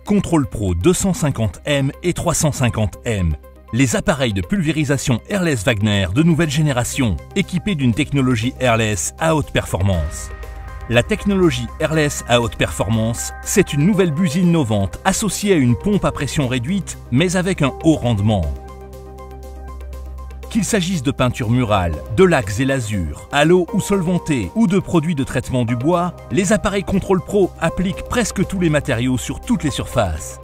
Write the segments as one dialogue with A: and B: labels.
A: Control Pro 250M et 350M. Les appareils de pulvérisation Airless Wagner de nouvelle génération, équipés d'une technologie Airless à haute performance. La technologie Airless à haute performance, c'est une nouvelle buse innovante associée à une pompe à pression réduite, mais avec un haut rendement. Qu'il s'agisse de peinture murale, de lacs et lasures, à l'eau ou solvantée, ou de produits de traitement du bois, les appareils Control Pro appliquent presque tous les matériaux sur toutes les surfaces.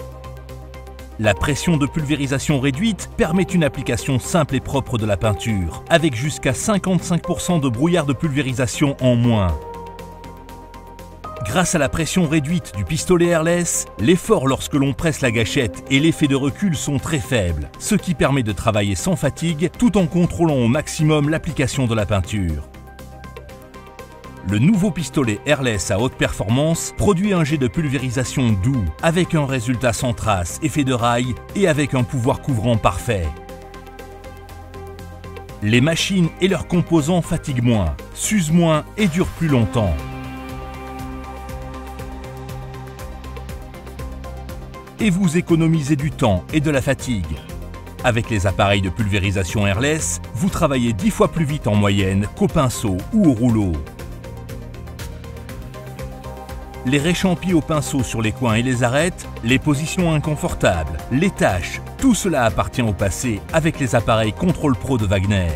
A: La pression de pulvérisation réduite permet une application simple et propre de la peinture, avec jusqu'à 55% de brouillard de pulvérisation en moins. Grâce à la pression réduite du pistolet Airless, l'effort lorsque l'on presse la gâchette et l'effet de recul sont très faibles, ce qui permet de travailler sans fatigue tout en contrôlant au maximum l'application de la peinture. Le nouveau pistolet Airless à haute performance produit un jet de pulvérisation doux, avec un résultat sans trace, effet de rail et avec un pouvoir couvrant parfait. Les machines et leurs composants fatiguent moins, s'usent moins et durent plus longtemps. Et vous économisez du temps et de la fatigue. Avec les appareils de pulvérisation Airless, vous travaillez 10 fois plus vite en moyenne qu'au pinceau ou au rouleau. Les réchampis au pinceau sur les coins et les arêtes, les positions inconfortables, les taches, tout cela appartient au passé avec les appareils Control Pro de Wagner.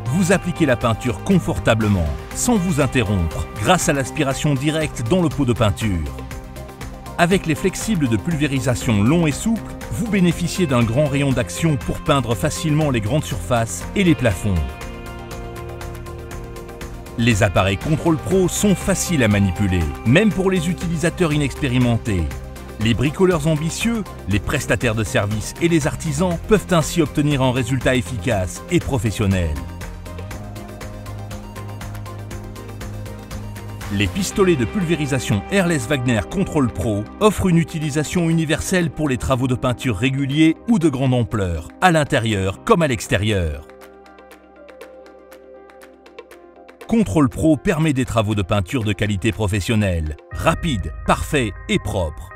A: Vous appliquez la peinture confortablement, sans vous interrompre, grâce à l'aspiration directe dans le pot de peinture. Avec les flexibles de pulvérisation longs et souples, vous bénéficiez d'un grand rayon d'action pour peindre facilement les grandes surfaces et les plafonds. Les appareils Control Pro sont faciles à manipuler, même pour les utilisateurs inexpérimentés. Les bricoleurs ambitieux, les prestataires de services et les artisans peuvent ainsi obtenir un résultat efficace et professionnel. Les pistolets de pulvérisation Airless Wagner Control Pro offrent une utilisation universelle pour les travaux de peinture réguliers ou de grande ampleur, à l'intérieur comme à l'extérieur. Control Pro permet des travaux de peinture de qualité professionnelle, rapides, parfaits et propres.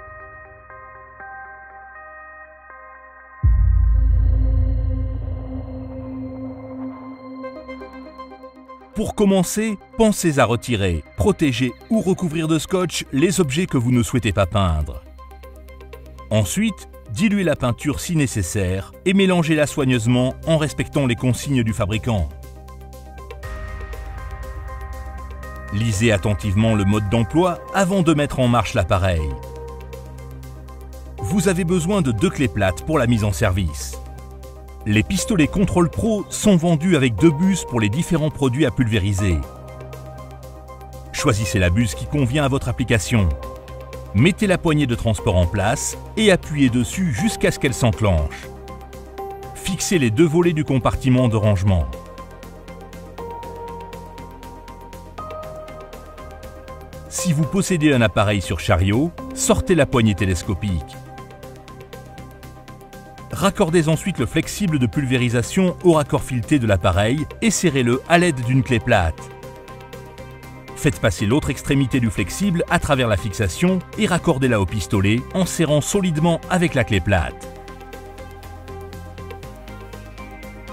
A: Pour commencer, pensez à retirer, protéger ou recouvrir de scotch les objets que vous ne souhaitez pas peindre. Ensuite, diluez la peinture si nécessaire et mélangez-la soigneusement en respectant les consignes du fabricant. Lisez attentivement le mode d'emploi avant de mettre en marche l'appareil. Vous avez besoin de 2 clés plates pour la mise en service. Les pistolets Control Pro sont vendus avec 2 buses pour les différents produits à pulvériser. Choisissez la buse qui convient à votre application. Mettez la poignée de transport en place et appuyez dessus jusqu'à ce qu'elle s'enclenche. Fixez les 2 volets du compartiment de rangement. Si vous possédez un appareil sur chariot, sortez la poignée télescopique. Raccordez ensuite le flexible de pulvérisation au raccord fileté de l'appareil et serrez-le à l'aide d'une clé plate. Faites passer l'autre extrémité du flexible à travers la fixation et raccordez-la au pistolet en serrant solidement avec la clé plate.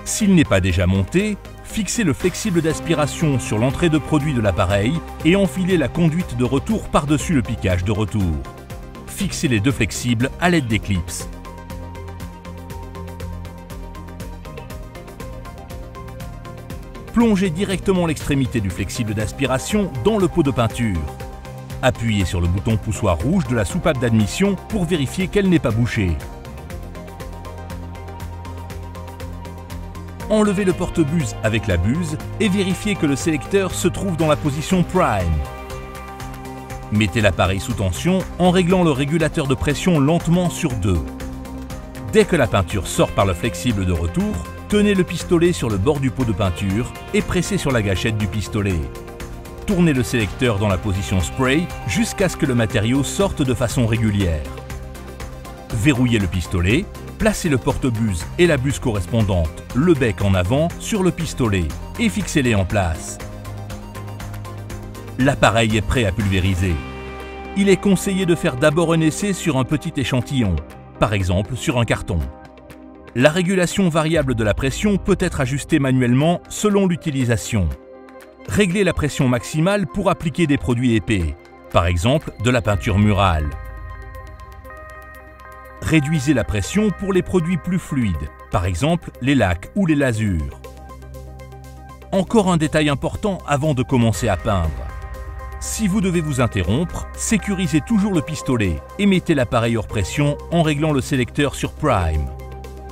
A: S'il n'est pas déjà monté, fixez le flexible d'aspiration sur l'entrée de produit de l'appareil et enfilez la conduite de retour par-dessus le piquage de retour. Fixez les 2 flexibles à l'aide des clips. Plongez directement l'extrémité du flexible d'aspiration dans le pot de peinture. Appuyez sur le bouton poussoir rouge de la soupape d'admission pour vérifier qu'elle n'est pas bouchée. Enlevez le porte-buse avec la buse et vérifiez que le sélecteur se trouve dans la position Prime. Mettez l'appareil sous tension en réglant le régulateur de pression lentement sur 2. Dès que la peinture sort par le flexible de retour, tenez le pistolet sur le bord du pot de peinture et pressez sur la gâchette du pistolet. Tournez le sélecteur dans la position spray jusqu'à ce que le matériau sorte de façon régulière. Verrouillez le pistolet, placez le porte-buse et la buse correspondante, le bec en avant, sur le pistolet et fixez-les en place. L'appareil est prêt à pulvériser. il est conseillé de faire d'abord un essai sur un petit échantillon, par exemple sur un carton. La régulation variable de la pression peut être ajustée manuellement selon l'utilisation. Réglez la pression maximale pour appliquer des produits épais, par exemple de la peinture murale. Réduisez la pression pour les produits plus fluides, par exemple les lacs ou les lasures. Encore un détail important avant de commencer à peindre. Si vous devez vous interrompre, sécurisez toujours le pistolet et mettez l'appareil hors pression en réglant le sélecteur sur Prime.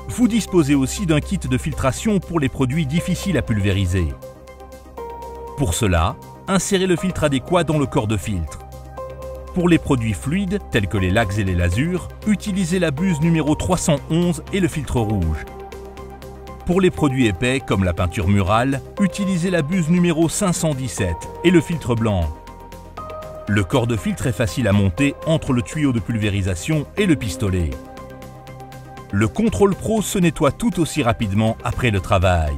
A: Vous disposez aussi d'un kit de filtration pour les produits difficiles à pulvériser. Pour cela, insérez le filtre adéquat dans le corps de filtre. Pour les produits fluides, tels que les lacs et les lasures, utilisez la buse numéro 311 et le filtre rouge. Pour les produits épais, comme la peinture murale, utilisez la buse numéro 517 et le filtre blanc. Le corps de filtre est facile à monter entre le tuyau de pulvérisation et le pistolet. Le Control Pro se nettoie tout aussi rapidement après le travail.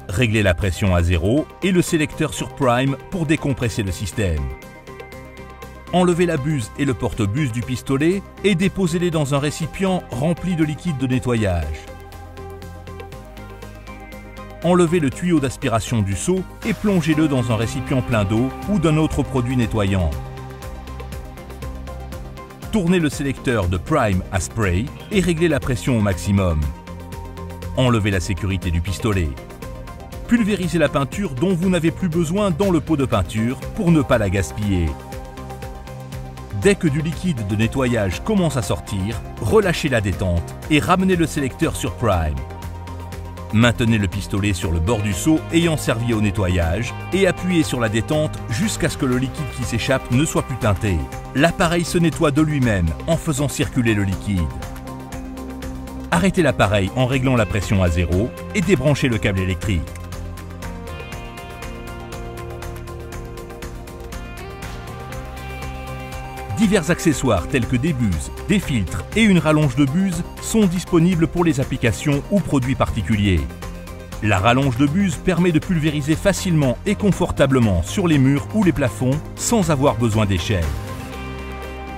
A: Réglez la pression à 0 et le sélecteur sur Prime pour décompresser le système. Enlevez la buse et le porte-buse du pistolet et déposez-les dans un récipient rempli de liquide de nettoyage. Enlevez le tuyau d'aspiration du seau et plongez-le dans un récipient plein d'eau ou d'un autre produit nettoyant. Tournez le sélecteur de Prime à Spray et réglez la pression au maximum. Enlevez la sécurité du pistolet. Pulvérisez la peinture dont vous n'avez plus besoin dans le pot de peinture pour ne pas la gaspiller. Dès que du liquide de nettoyage commence à sortir, relâchez la détente et ramenez le sélecteur sur Prime. Maintenez le pistolet sur le bord du seau ayant servi au nettoyage et appuyez sur la détente jusqu'à ce que le liquide qui s'échappe ne soit plus teinté. L'appareil se nettoie de lui-même en faisant circuler le liquide. Arrêtez l'appareil en réglant la pression à 0 et débranchez le câble électrique. Divers accessoires tels que des buses, des filtres et une rallonge de buse sont disponibles pour les applications ou produits particuliers. La rallonge de buse permet de pulvériser facilement et confortablement sur les murs ou les plafonds sans avoir besoin d'échelle.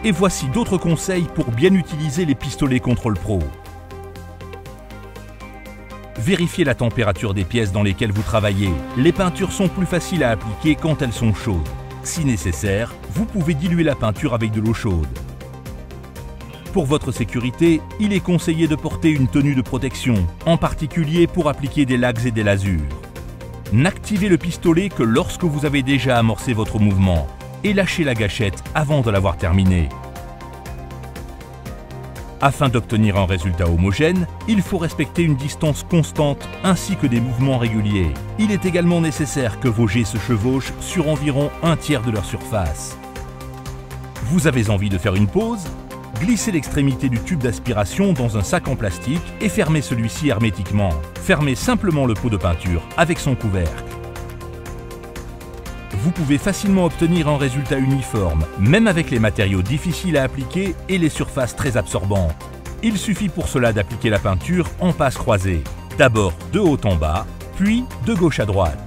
A: Et voici d'autres conseils pour bien utiliser les pistolets Control Pro. Vérifiez la température des pièces dans lesquelles vous travaillez. Les peintures sont plus faciles à appliquer quand elles sont chaudes. Si nécessaire, vous pouvez diluer la peinture avec de l'eau chaude. Pour votre sécurité, il est conseillé de porter une tenue de protection, en particulier pour appliquer des lacs et des lasures. N'activez le pistolet que lorsque vous avez déjà amorcé votre mouvement et lâchez la gâchette avant de l'avoir terminé. Afin d'obtenir un résultat homogène, il faut respecter une distance constante ainsi que des mouvements réguliers. Il est également nécessaire que vos jets se chevauchent sur environ un tiers de leur surface. Vous avez envie de faire une pause? Glissez l'extrémité du tube d'aspiration dans un sac en plastique et fermez celui-ci hermétiquement. Fermez simplement le pot de peinture avec son couvercle. Vous pouvez facilement obtenir un résultat uniforme, même avec les matériaux difficiles à appliquer et les surfaces très absorbantes. Il suffit pour cela d'appliquer la peinture en passe croisée. D'abord de haut en bas, puis de gauche à droite.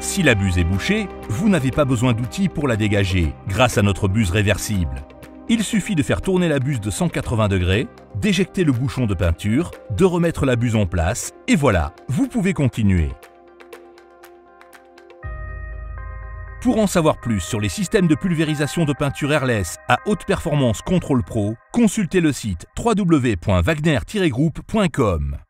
A: Si la buse est bouchée, vous n'avez pas besoin d'outils pour la dégager, grâce à notre buse réversible. Il suffit de faire tourner la buse de 180 degrés, d'éjecter le bouchon de peinture, de remettre la buse en place, et voilà, vous pouvez continuer. Pour en savoir plus sur les systèmes de pulvérisation de peinture airless à haute performance Control Pro, consultez le site www.wagner-group.com.